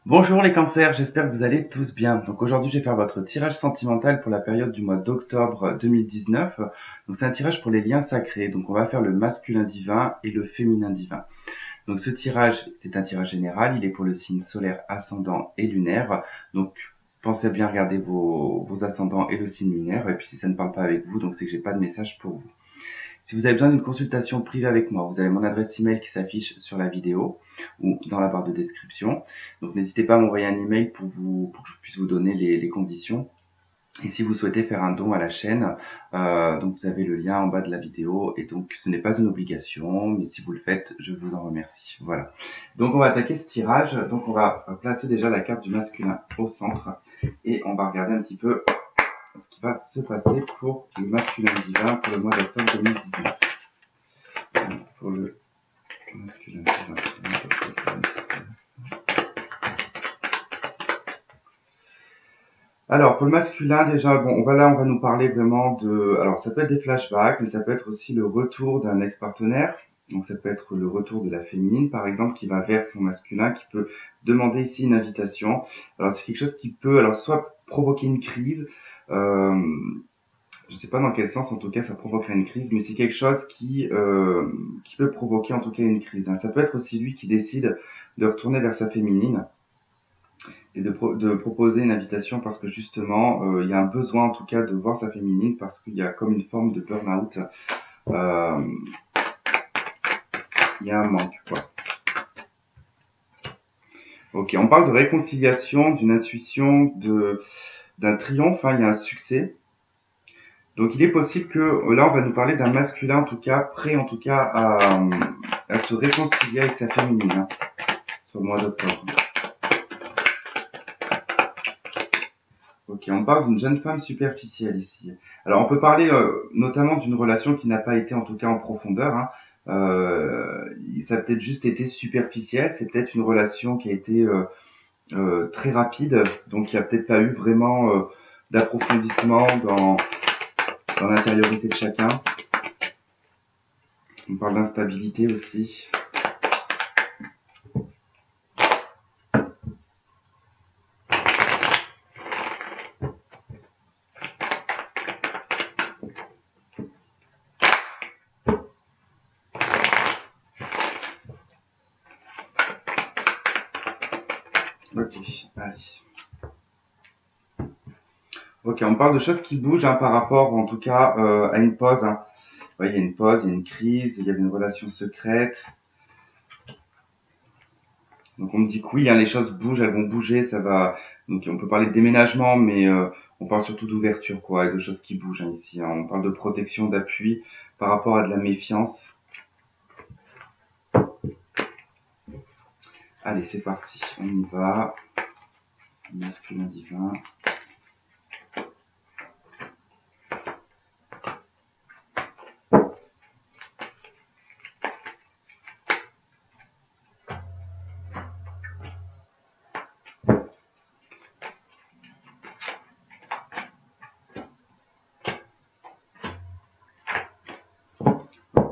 Bonjour les cancers, j'espère que vous allez tous bien. Donc aujourd'hui je vais faire votre tirage sentimental pour la période du mois d'octobre 2019. Donc c'est un tirage pour les liens sacrés. Donc on va faire le masculin divin et le féminin divin. Donc ce tirage, c'est un tirage général, il est pour le signe solaire, ascendant et lunaire. Donc pensez à bien regarder vos ascendants et le signe lunaire. Et puis si ça ne parle pas avec vous, donc c'est que j'ai pas de message pour vous. Si vous avez besoin d'une consultation privée avec moi, vous avez mon adresse email qui s'affiche sur la vidéo ou dans la barre de description. Donc n'hésitez pas à m'envoyer un email pour que je puisse vous donner les conditions. Et si vous souhaitez faire un don à la chaîne, donc vous avez le lien en bas de la vidéo. Et donc ce n'est pas une obligation, mais si vous le faites, je vous en remercie. Voilà. Donc on va attaquer ce tirage. Donc on va placer déjà la carte du masculin au centre et on va regarder un petit peu ce qui va se passer pour le masculin divin pour le mois d'octobre 2019. Pour le masculin divin. Alors, pour le masculin, déjà, bon, on va nous parler vraiment de, alors, ça peut être des flashbacks, mais ça peut être aussi le retour d'un ex-partenaire. Donc, ça peut être le retour de la féminine, par exemple, qui va vers son masculin, qui peut demander ici une invitation. Alors, c'est quelque chose qui peut, alors, soit provoquer une crise, je ne sais pas dans quel sens, en tout cas, ça provoquerait une crise, mais c'est quelque chose qui peut provoquer, en tout cas, une crise. Ça peut être aussi lui qui décide de retourner vers sa féminine et de proposer une invitation parce que justement, il y a un besoin, en tout cas, de voir sa féminine parce qu'il y a comme une forme de burn-out. Il y a un manque, quoi. Ok, on parle de réconciliation, d'une intuition, d'un triomphe, il y a un succès. Donc il est possible que, là on va nous parler d'un masculin en tout cas, prêt en tout cas à se réconcilier avec sa féminine, sur le mois d'octobre. Ok, on parle d'une jeune femme superficielle ici. Alors on peut parler notamment d'une relation qui n'a pas été en tout cas en profondeur. Ça a peut-être juste été superficiel, c'est peut-être une relation qui a été très rapide, donc il n'y a peut-être pas eu vraiment d'approfondissement dans l'intériorité de chacun. On parle d'instabilité aussi. Ok, allez. Ok, on parle de choses qui bougent par rapport en tout cas à une pause. Ouais, il y a une pause, il y a une crise, il y a une relation secrète. Donc on me dit que oui, les choses bougent, elles vont bouger, ça va. Donc on peut parler de déménagement, mais on parle surtout d'ouverture, quoi, et de choses qui bougent ici. On parle de protection, d'appui par rapport à de la méfiance. Allez, c'est parti, on y va. Masculin divin. Ok.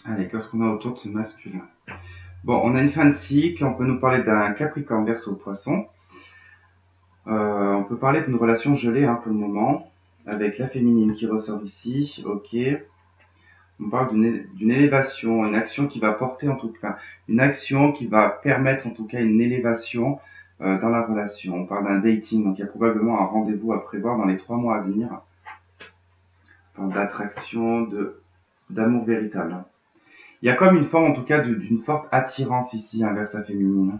Allez, qu'est-ce qu'on a autour de ce masculin? Bon, on a une fin de cycle, on peut nous parler d'un Capricorne Verseau Poisson. On peut parler d'une relation gelée pour le moment, avec la féminine qui ressort ici, ok. On parle d'une élévation, une action qui va porter en tout cas, une action qui va permettre en tout cas une élévation dans la relation. On parle d'un dating, donc il y a probablement un rendez-vous à prévoir dans les 3 mois à venir. On parle d'attraction, d'amour véritable. Il y a comme une forme en tout cas d'une forte attirance ici vers sa féminine.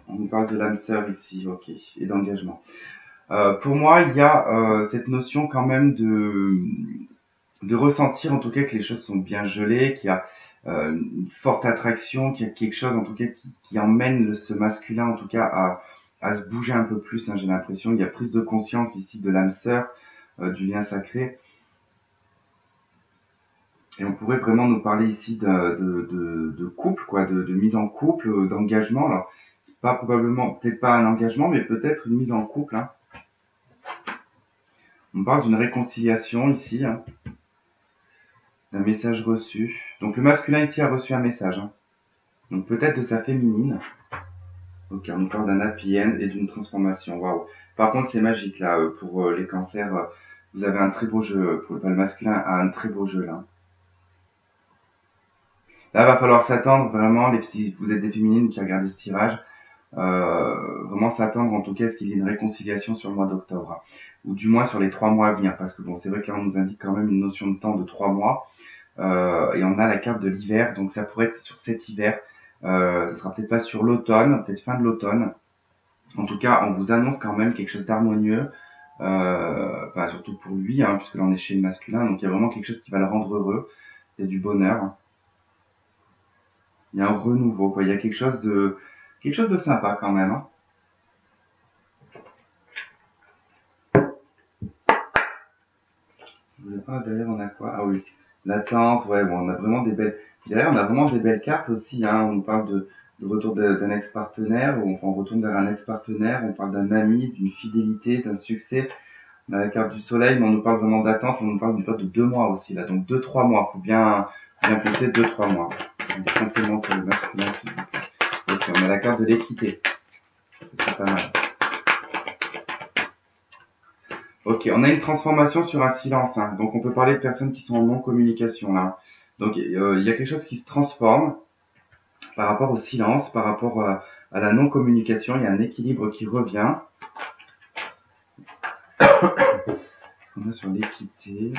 On nous parle de l'âme sœur ici, ok, et d'engagement. Pour moi, il y a cette notion quand même de ressentir en tout cas que les choses sont bien gelées, qu'il y a une forte attraction, qu'il y a quelque chose en tout cas qui emmène ce masculin en tout cas à se bouger un peu plus. J'ai l'impression, il y a prise de conscience ici de l'âme sœur, du lien sacré. Et on pourrait vraiment nous parler ici de couple, quoi, de mise en couple, d'engagement. Alors, c'est pas probablement, peut-être pas un engagement, mais peut-être une mise en couple. On parle d'une réconciliation ici. d'un message reçu. Donc le masculin ici a reçu un message. Hein. Donc peut-être de sa féminine. Ok, on nous parle d'un happy end et d'une transformation. Waouh. Par contre, c'est magique là pour les cancers. Vous avez un très beau jeu. Le masculin a un très beau jeu là. Là, va falloir s'attendre vraiment, si vous êtes des féminines qui regardez ce tirage, vraiment s'attendre en tout cas à ce qu'il y ait une réconciliation sur le mois d'octobre. Ou du moins sur les 3 mois à venir. Parce que bon, c'est vrai que là, on nous indique quand même une notion de temps de 3 mois. Et on a la carte de l'hiver. Donc ça pourrait être sur cet hiver. Ça sera peut-être pas sur l'automne, peut-être fin de l'automne. En tout cas, on vous annonce quand même quelque chose d'harmonieux, enfin, surtout pour lui, hein, puisque là on est chez le masculin, donc il y a vraiment quelque chose qui va le rendre heureux, il y a du bonheur, il y a un renouveau, quoi. Il y a quelque chose de sympa quand même. Hein. Je sais pas, derrière on a quoi? Ah oui, l'attente, ouais, bon, on a vraiment des belles, derrière on a vraiment des belles cartes aussi, hein. On nous parle de retour d'un ex-partenaire, ou enfin, on retourne vers un ex-partenaire, on parle d'un ami, d'une fidélité, d'un succès. On a la carte du soleil, mais on nous parle vraiment d'attente, on nous parle du vote de 2 mois aussi, là. Donc 2-3 mois, faut bien compter 2-3 mois. Donc complément pour le masculin, s'il vous plaît. Ok, on a la carte de l'équité. C'est pas mal. Ok, on a une transformation sur un silence, hein. Donc on peut parler de personnes qui sont en non-communication, là. Donc il y a quelque chose qui se transforme par rapport au silence, par rapport à la non-communication, il y a un équilibre qui revient. Ce qu'on a sur l'équité.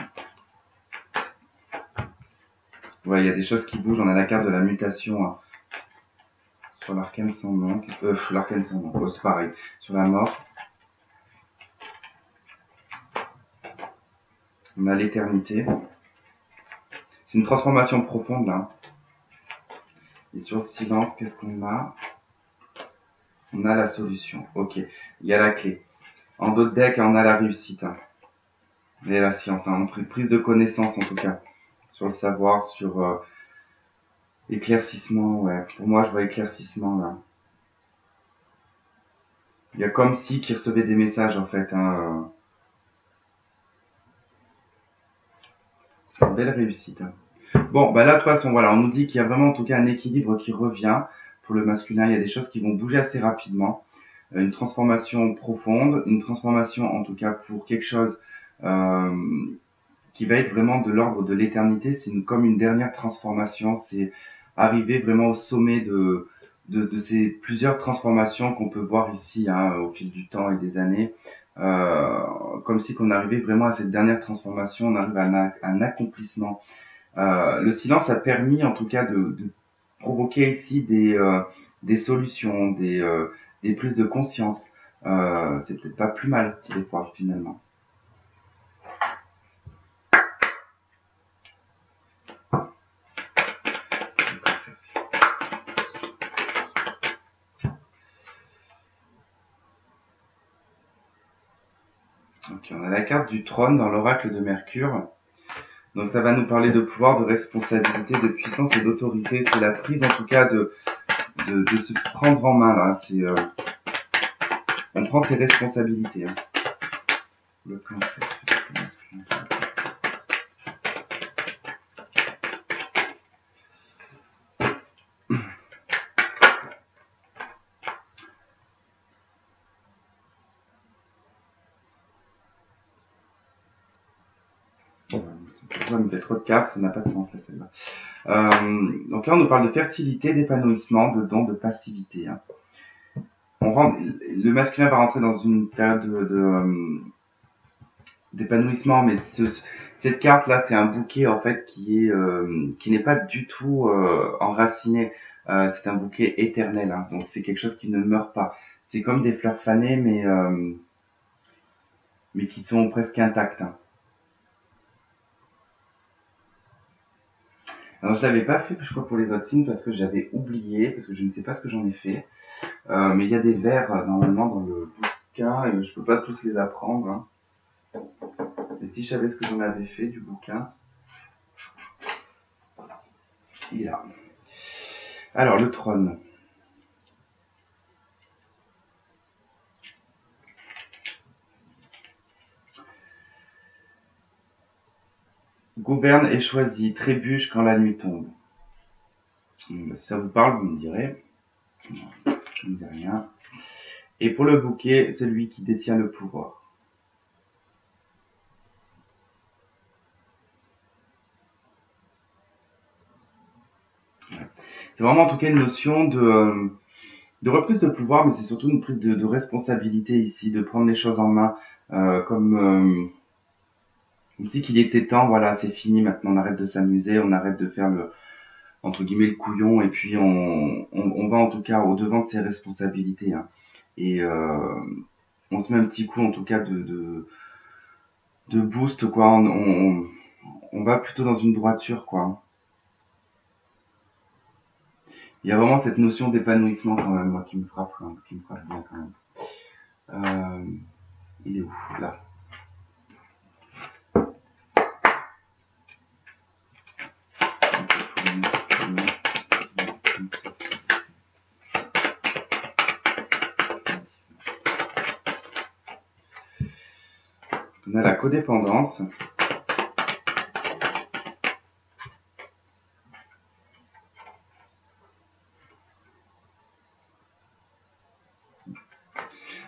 Ouais, il y a des choses qui bougent. On a la carte de la mutation hein, sur l'arcane sans nom. L'arcane sans nom, c'est pareil. Sur la mort. On a l'éternité. C'est une transformation profonde là. Et sur le silence, qu'est-ce qu'on a? On a la solution. Ok, il y a la clé. En d'autres decks, on a la réussite. Hein. Et la science, hein. On a prise de connaissance en tout cas. Sur le savoir, sur éclaircissement, ouais. Pour moi, je vois éclaircissement là. Il y a comme si qui recevait des messages en fait. Hein. C'est une belle réussite. Hein. Bon, bah là, de toute façon, voilà, on nous dit qu'il y a vraiment en tout cas un équilibre qui revient pour le masculin. Il y a des choses qui vont bouger assez rapidement. Une transformation profonde, une transformation en tout cas pour quelque chose qui va être vraiment de l'ordre de l'éternité. C'est comme une dernière transformation. C'est arriver vraiment au sommet de ces plusieurs transformations qu'on peut voir ici hein, au fil du temps et des années. Comme si qu'on arrivait vraiment à cette dernière transformation, on arrive à un accomplissement. Le silence a permis en tout cas de provoquer ici des solutions, des prises de conscience. C'est peut-être pas plus mal des fois finalement. Ok, on a la carte du trône dans l'oracle de Mercure. Donc ça va nous parler de pouvoir, de responsabilité, de puissance et d'autorité. C'est la prise en tout cas de se prendre en main là. C'est on prend ses responsabilités. Hein. Le cancer, c'est le masculin. Ça me fait trop de cartes, ça n'a pas de sens là celle-là. Donc là on nous parle de fertilité, d'épanouissement, de don, de passivité. Hein. Le masculin va rentrer dans une période d'épanouissement, mais cette carte là c'est un bouquet en fait qui n'est pas du tout enraciné. C'est un bouquet éternel, hein. Donc c'est quelque chose qui ne meurt pas. C'est comme des fleurs fanées mais qui sont presque intactes. Hein. Alors je l'avais pas fait, je crois, pour les autres signes parce que j'avais oublié, parce que je ne sais pas ce que j'en ai fait. Mais il y a des vers normalement dans le bouquin et je peux pas tous les apprendre. Hein. Et si je savais ce que j'en avais fait du bouquin, il est là. Alors le trône. Gouverne et choisis, trébuche quand la nuit tombe. Si ça vous parle, vous me direz. Je ne dis rien. Et pour le bouquet, celui qui détient le pouvoir. C'est vraiment en tout cas une notion de reprise de pouvoir, mais c'est surtout une prise de responsabilité ici, de prendre les choses en main, comme si qu'il était temps, voilà, c'est fini, maintenant on arrête de s'amuser, on arrête de faire le, entre guillemets, le couillon, et puis on va en tout cas au devant de ses responsabilités, hein. Et on se met un petit coup en tout cas de boost, quoi, on va plutôt dans une droiture, quoi. Il y a vraiment cette notion d'épanouissement quand même, moi, qui me frappe, hein, qui me frappe bien quand même. Il est où? Là. On a la codépendance.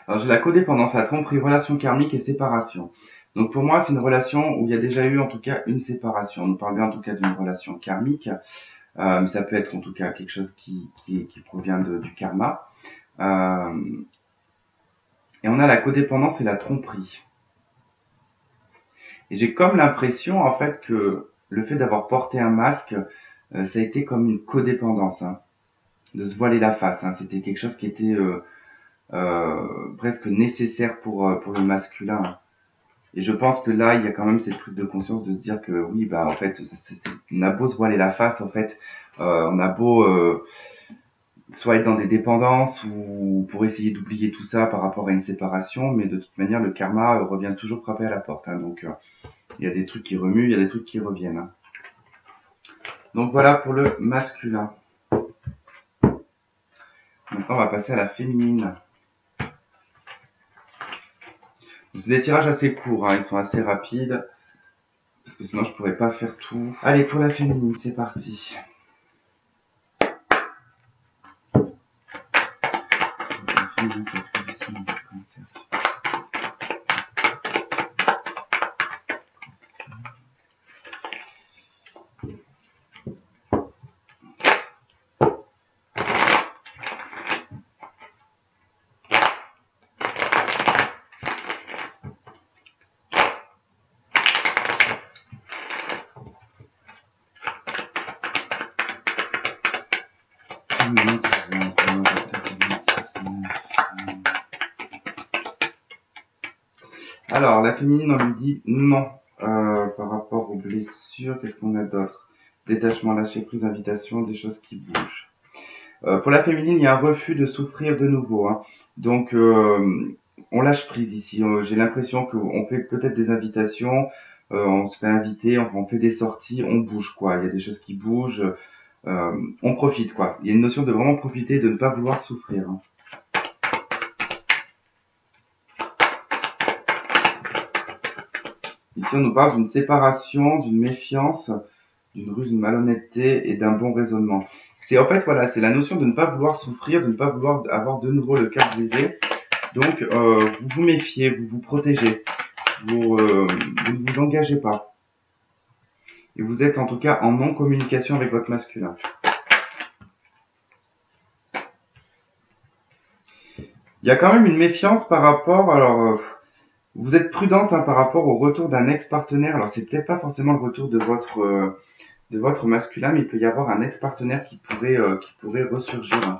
Alors j'ai la codépendance, la tromperie, relation karmique et séparation. Donc pour moi, c'est une relation où il y a déjà eu en tout cas une séparation. On nous parle bien en tout cas d'une relation karmique, mais ça peut être en tout cas quelque chose qui provient du karma. Et on a la codépendance et la tromperie. Et j'ai comme l'impression en fait que le fait d'avoir porté un masque, ça a été comme une codépendance, hein, de se voiler la face, hein. C'était quelque chose qui était presque nécessaire pour le masculin, hein. Et je pense que là, il y a quand même cette prise de conscience de se dire que oui, bah en fait, on a beau se voiler la face, en fait, on a beau soit être dans des dépendances ou pour essayer d'oublier tout ça par rapport à une séparation, mais de toute manière, le karma revient toujours frapper à la porte, hein. Donc il y a des trucs qui remuent, il y a des trucs qui reviennent, hein. Donc voilà pour le masculin. Maintenant, on va passer à la féminine. C'est des tirages assez courts, hein, ils sont assez rapides, parce que sinon je pourrais pas faire tout. Allez, pour la féminine, c'est parti. La féminine, ça fait du signe de cancer. Alors, la féminine, on lui dit non par rapport aux blessures. Qu'est-ce qu'on a d'autre? Détachement, lâcher prise, invitation, des choses qui bougent. Pour la féminine, il y a un refus de souffrir de nouveau, hein. Donc, on lâche prise ici. J'ai l'impression qu'on fait peut-être des invitations, on se fait inviter, on fait des sorties, on bouge, quoi. Il y a des choses qui bougent, on profite, quoi. Il y a une notion de vraiment profiter, de ne pas vouloir souffrir, hein. Ici, on nous parle d'une séparation, d'une méfiance, d'une ruse, d'une malhonnêteté et d'un bon raisonnement. C'est en fait, voilà, c'est la notion de ne pas vouloir souffrir, de ne pas vouloir avoir de nouveau le cœur brisé. Donc, vous vous méfiez, vous vous protégez, vous ne vous engagez pas. Et vous êtes en tout cas en non-communication avec votre masculin. Il y a quand même une méfiance par rapport, alors, vous êtes prudente, hein, par rapport au retour d'un ex-partenaire. Alors, c'est peut-être pas forcément le retour de votre masculin, mais il peut y avoir un ex-partenaire qui pourrait ressurgir, hein.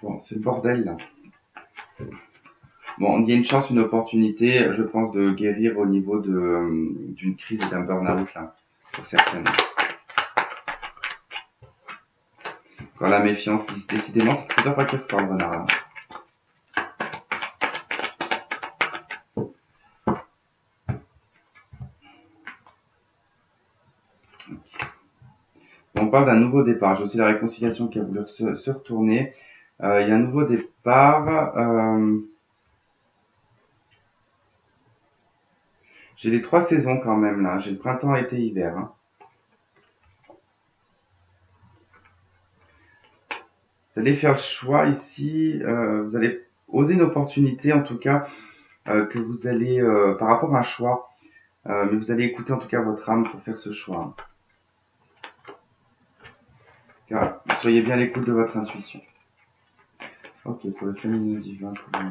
Bon, c'est le bordel là. Bon, il y a une chance, une opportunité, je pense, de guérir au niveau d'une crise et d'un burn-out là, pour certaines. Quand la méfiance, décidément, c'est plusieurs fois qu'il ressort le renard là. Bon, on parle d'un nouveau départ. J'ai aussi la réconciliation qui a voulu se retourner. Il y a un nouveau départ. J'ai les 3 saisons quand même là. J'ai le printemps, été, hiver. Hein. Vous allez faire le choix ici. Vous allez oser une opportunité en tout cas que vous allez par rapport à un choix. Mais vous allez écouter en tout cas votre âme pour faire ce choix. Car soyez bien à l'écoute de votre intuition. Ok, pour le féminin divin, pour le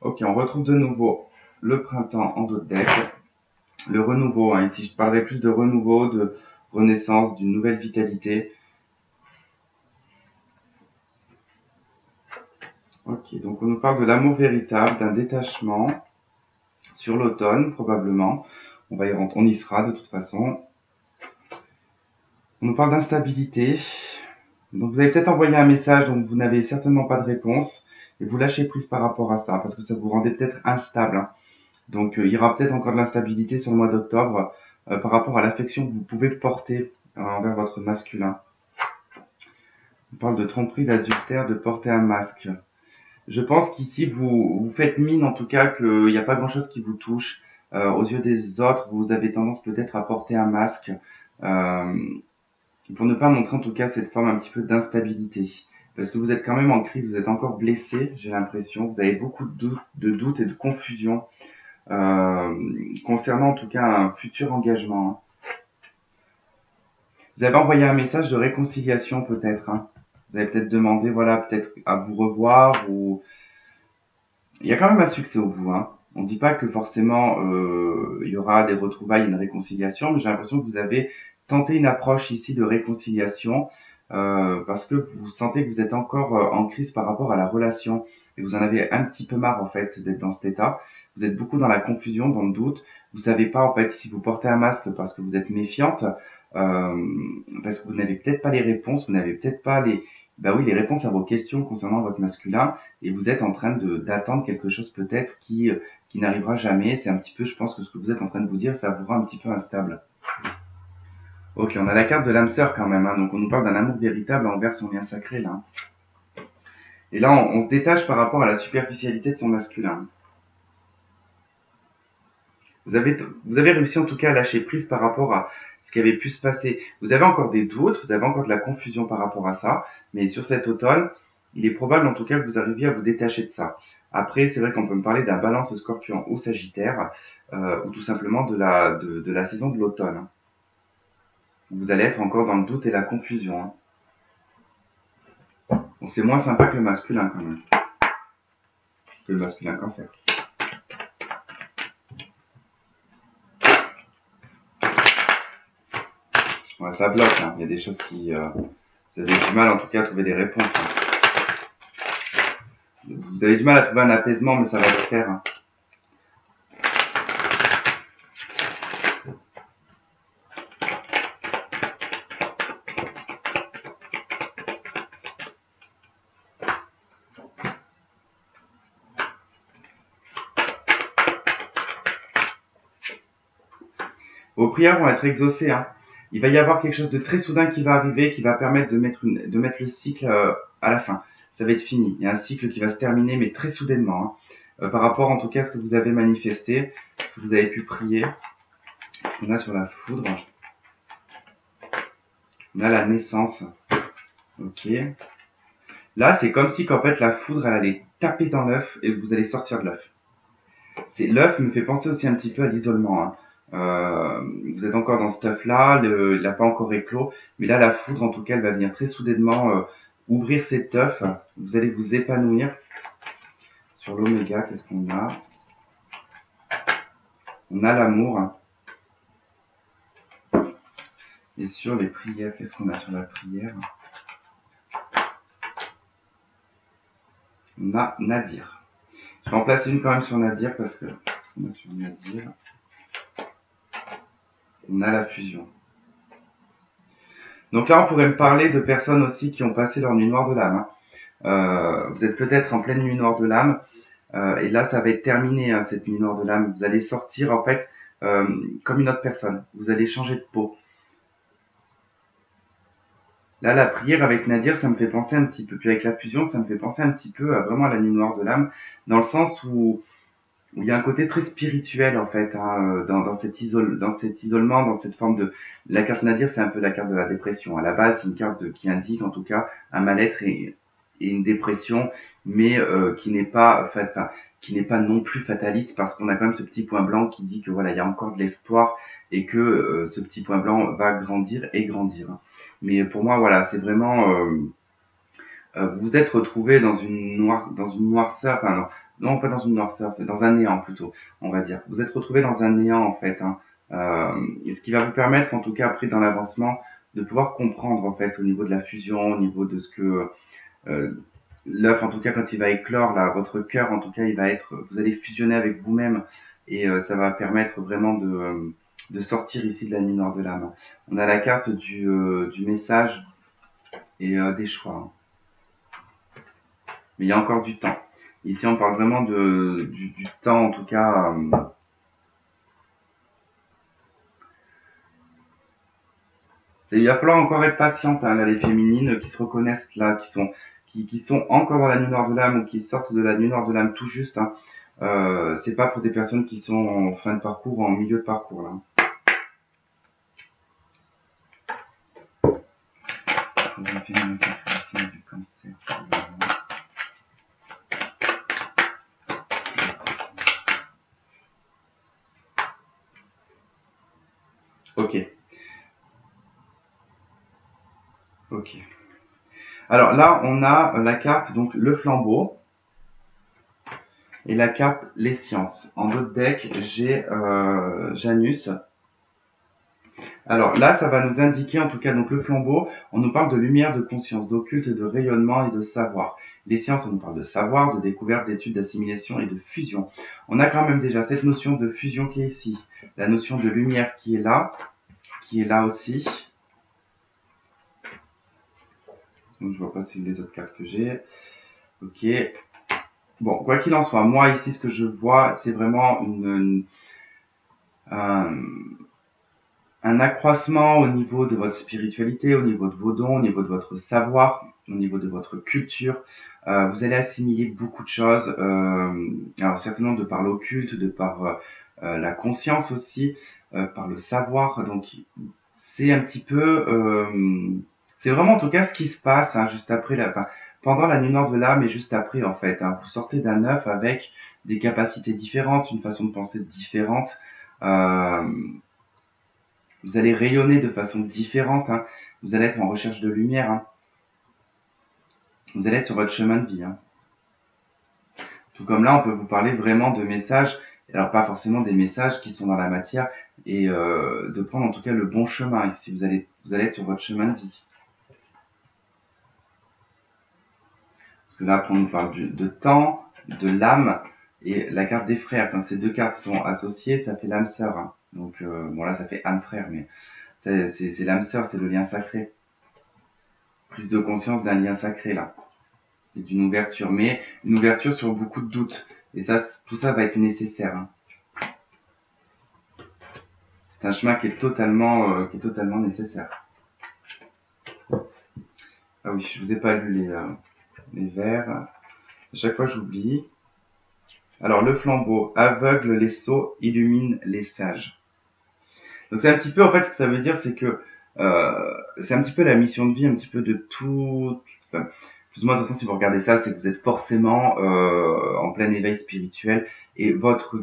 Ok, on retrouve de nouveau le printemps en dos de deck. Le renouveau, hein, ici je parlerai plus de renouveau, de renaissance, d'une nouvelle vitalité. Ok, donc on nous parle de l'amour véritable, d'un détachement sur l'automne probablement. On y sera de toute façon. On nous parle d'instabilité. Donc vous avez peut-être envoyé un message dont vous n'avez certainement pas de réponse et vous lâchez prise par rapport à ça parce que ça vous rendait peut-être instable. Hein. Donc il y aura peut-être encore de l'instabilité sur le mois d'octobre par rapport à l'affection que vous pouvez porter envers votre masculin. On parle de tromperie, d'adultère, de porter un masque. Je pense qu'ici vous faites mine en tout cas qu'il n'y a pas grand-chose qui vous touche. Aux yeux des autres, vous avez tendance peut-être à porter un masque pour ne pas montrer en tout cas cette forme un petit peu d'instabilité. Parce que vous êtes quand même en crise, vous êtes encore blessé, j'ai l'impression. Vous avez beaucoup de doutes et de confusion concernant en tout cas un futur engagement. Vous avez envoyé un message de réconciliation peut-être. Hein. Vous avez peut-être demandé, voilà, peut-être à vous revoir ou... Il y a quand même un succès au bout. Hein. On ne dit pas que forcément il y aura des retrouvailles, une réconciliation, mais j'ai l'impression que vous avez tenté une approche ici de réconciliation parce que vous sentez que vous êtes encore en crise par rapport à la relation et vous en avez un petit peu marre en fait d'être dans cet état. Vous êtes beaucoup dans la confusion, dans le doute. Vous savez pas en fait si vous portez un masque parce que vous êtes méfiante, parce que vous n'avez peut-être pas les réponses, vous n'avez peut-être pas les réponses à vos questions concernant votre masculin et vous êtes en train d'attendre quelque chose peut-être qui n'arrivera jamais. C'est un petit peu, je pense que ce que vous êtes en train de vous dire, ça vous rend un petit peu instable. Ok, on a la carte de l'âme sœur quand même, hein, donc on nous parle d'un amour véritable envers son lien sacré là. Et là, on se détache par rapport à la superficialité de son masculin. Vous avez réussi en tout cas à lâcher prise par rapport à ce qui avait pu se passer. Vous avez encore des doutes, vous avez encore de la confusion par rapport à ça, mais sur cet automne, il est probable en tout cas que vous arriviez à vous détacher de ça. Après, c'est vrai qu'on peut me parler d'un balance scorpion ou sagittaire, ou tout simplement de la saison de l'automne. Hein. Vous allez être encore dans le doute et la confusion. Hein. Bon, c'est moins sympa que le masculin quand même. Que le masculin cancer. Ouais, ça bloque, hein. Il y a des choses qui... vous avez du mal en tout cas à trouver des réponses. Hein. Vous avez du mal à trouver un apaisement, mais ça va se faire. Hein. Vos prières vont être exaucées. Hein. Il va y avoir quelque chose de très soudain qui va arriver, qui va permettre de mettre le cycle à la fin. Ça va être fini. Il y a un cycle qui va se terminer, mais très soudainement. Hein. Par rapport en tout cas à ce que vous avez manifesté, ce que vous avez pu prier. Ce qu'on a sur la foudre. On a la naissance. Ok. Là, c'est comme si qu'en fait la foudre, elle allait taper dans l'œuf et vous allez sortir de l'œuf. L'œuf me fait penser aussi un petit peu à l'isolement. Hein. Vous êtes encore dans ce œuf-là, il n'a pas encore éclos, mais là la foudre en tout cas elle va venir très soudainement ouvrir cet œuf, vous allez vous épanouir. Sur l'oméga, qu'est-ce qu'on a? On a l'amour. Hein. Et sur les prières, qu'est-ce qu'on a sur la prière? On a Nadir. Je vais en placer une quand même sur Nadir parce que on a sur Nadir, on a la fusion. Donc là, on pourrait me parler de personnes aussi qui ont passé leur nuit noire de l'âme. Vous êtes peut-être en pleine nuit noire de l'âme, et là, ça va être terminé, hein, cette nuit noire de l'âme. Vous allez sortir, en fait, comme une autre personne. Vous allez changer de peau. Là, la prière avec Nadir, ça me fait penser un petit peu, puis avec la fusion, ça me fait penser un petit peu à vraiment la nuit noire de l'âme, dans le sens où il y a un côté très spirituel en fait, hein, dans cet isolement, dans cette forme de... La carte Nadir, c'est un peu la carte de la dépression. À la base, c'est une carte qui indique en tout cas un mal-être et une dépression, mais qui n'est pas non plus fataliste, parce qu'on a quand même ce petit point blanc qui dit que voilà, il y a encore de l'espoir et que ce petit point blanc va grandir et grandir. Mais pour moi, voilà, c'est vraiment... vous vous êtes retrouvé dans une noirceur, enfin non, pas dans une noirceur, c'est dans un néant plutôt, on va dire. Vous êtes retrouvé dans un néant en fait, hein. Et ce qui va vous permettre, en tout cas après dans l'avancement, de pouvoir comprendre en fait au niveau de la fusion, au niveau de ce que euh, l'œuf, en tout cas quand il va éclore, là, votre cœur, en tout cas, il va être, vous allez fusionner avec vous-même et ça va permettre vraiment de sortir ici de la nuit noire de l'âme. On a la carte du message et des choix, hein. Mais il y a encore du temps. Ici, on parle vraiment du temps, en tout cas. Il va falloir encore être patiente, hein, là, les féminines qui se reconnaissent là, qui sont encore dans la nuit noire de l'âme ou qui sortent de la nuit noire de l'âme tout juste, hein. C'est pas pour des personnes qui sont en fin de parcours ou en milieu de parcours là. Du cancer. Ok. Ok. Alors là, on a la carte, donc le flambeau, et la carte les sciences. En d'autres decks, j'ai Janus. Alors là, ça va nous indiquer, en tout cas, donc le flambeau, on nous parle de lumière, de conscience, d'occulte, de rayonnement et de savoir. Les sciences, on nous parle de savoir, de découverte, d'étude, d'assimilation et de fusion. On a quand même déjà cette notion de fusion qui est ici, la notion de lumière qui est là aussi. Donc je vois pas si les autres cartes que j'ai. Ok. Bon, quoi qu'il en soit, moi ici, ce que je vois, c'est vraiment un accroissement au niveau de votre spiritualité, au niveau de vos dons, au niveau de votre savoir, au niveau de votre culture. Vous allez assimiler beaucoup de choses, alors certainement de par l'occulte, de par la conscience aussi, par le savoir. Donc c'est un petit peu, c'est vraiment en tout cas ce qui se passe, hein, juste après pendant la nuit noire de l'âme et juste après en fait, hein. Vous sortez d'un œuf avec des capacités différentes, une façon de penser différente. Vous allez rayonner de façon différente, hein. Vous allez être en recherche de lumière, hein. Vous allez être sur votre chemin de vie, hein. Tout comme là, on peut vous parler vraiment de messages, alors pas forcément des messages qui sont dans la matière, et de prendre en tout cas le bon chemin. Ici, vous allez être sur votre chemin de vie. Parce que là, après, on nous parle de temps, de l'âme, et la carte des frères. Quand ces deux cartes sont associées, ça fait l'âme sœur, hein. Donc, bon là, ça fait âme frère, mais c'est l'âme sœur, c'est le lien sacré. Prise de conscience d'un lien sacré, là. Et d'une ouverture, mais une ouverture sur beaucoup de doutes. Et ça, tout ça va être nécessaire, hein. C'est un chemin qui est totalement nécessaire. Ah oui, je vous ai pas lu les vers. À chaque fois, j'oublie. Alors, le flambeau aveugle les sots, illumine les sages. Donc, c'est un petit peu, en fait, ce que ça veut dire, c'est que c'est un petit peu la mission de vie, un petit peu de tout. Enfin, plus ou moins, de toute façon, si vous regardez ça, c'est que vous êtes forcément en plein éveil spirituel et votre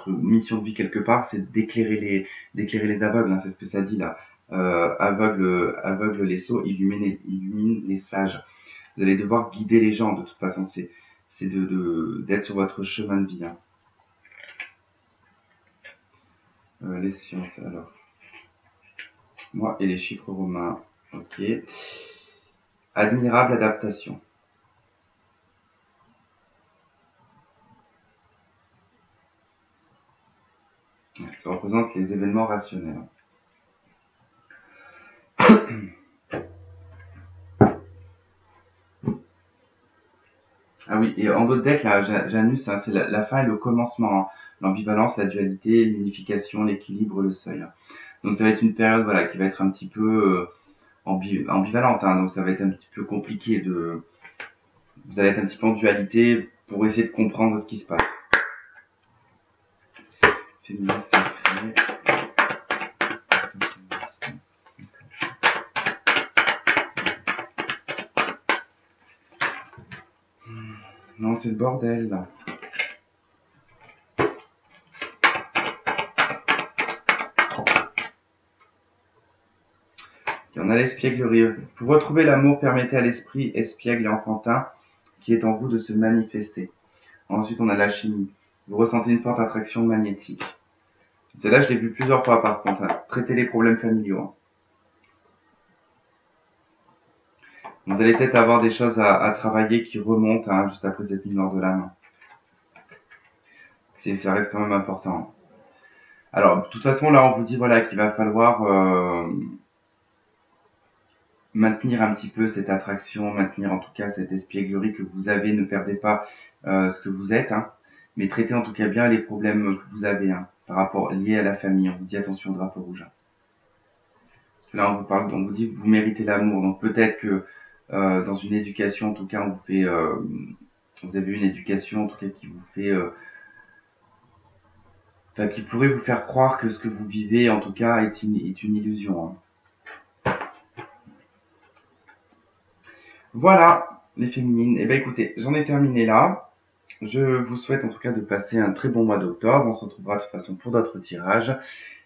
mission de vie quelque part, c'est d'éclairer les aveugles, hein, c'est ce que ça dit là. Aveugle les sots, illumine les sages. Vous allez devoir guider les gens, de toute façon, c'est d'être sur votre chemin de vie, hein. Les sciences, alors. Moi et les chiffres romains. Ok. Admirable adaptation. Ça représente les événements rationnels. Ah oui, et en votre deck, là, Janus, hein, c'est la fin et le commencement, hein. L'ambivalence, la dualité, l'unification, l'équilibre, le seuil. Donc ça va être une période voilà, qui va être un petit peu ambivalente, hein, donc ça va être un petit peu compliqué de... Vous allez être un petit peu en dualité pour essayer de comprendre ce qui se passe. Féminin sacré. Non, c'est le bordel, là. Il y en a l'espièglerie. Pour retrouver l'amour, permettez à l'esprit espiègle et enfantin qui est en vous de se manifester. Ensuite, on a la chimie. Vous ressentez une forte attraction magnétique. Celle-là, je l'ai vu plusieurs fois par contre. Hein. Traiter les problèmes familiaux. Hein. Vous allez peut-être avoir des choses à travailler qui remontent hein, juste après cette nuit noire de l'âme. Ça reste quand même important. Alors, de toute façon, là, on vous dit voilà qu'il va falloir maintenir un petit peu cette attraction, maintenir en tout cas cette espièglerie que vous avez. Ne perdez pas ce que vous êtes, hein, mais traitez en tout cas bien les problèmes que vous avez hein, par rapport liés à la famille. On vous dit attention au drapeau rouge. Parce que là, on vous dit que vous méritez l'amour. Donc peut-être que dans une éducation, en tout cas, on vous fait, vous avez une éducation en tout cas qui vous fait qui pourrait vous faire croire que ce que vous vivez, en tout cas, est une illusion. Hein. Voilà, les féminines. Eh ben écoutez, j'en ai terminé là. Je vous souhaite en tout cas de passer un très bon mois d'octobre. On se retrouvera de toute façon pour d'autres tirages.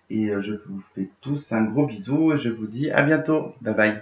Et je vous fais tous un gros bisou et je vous dis à bientôt. Bye bye.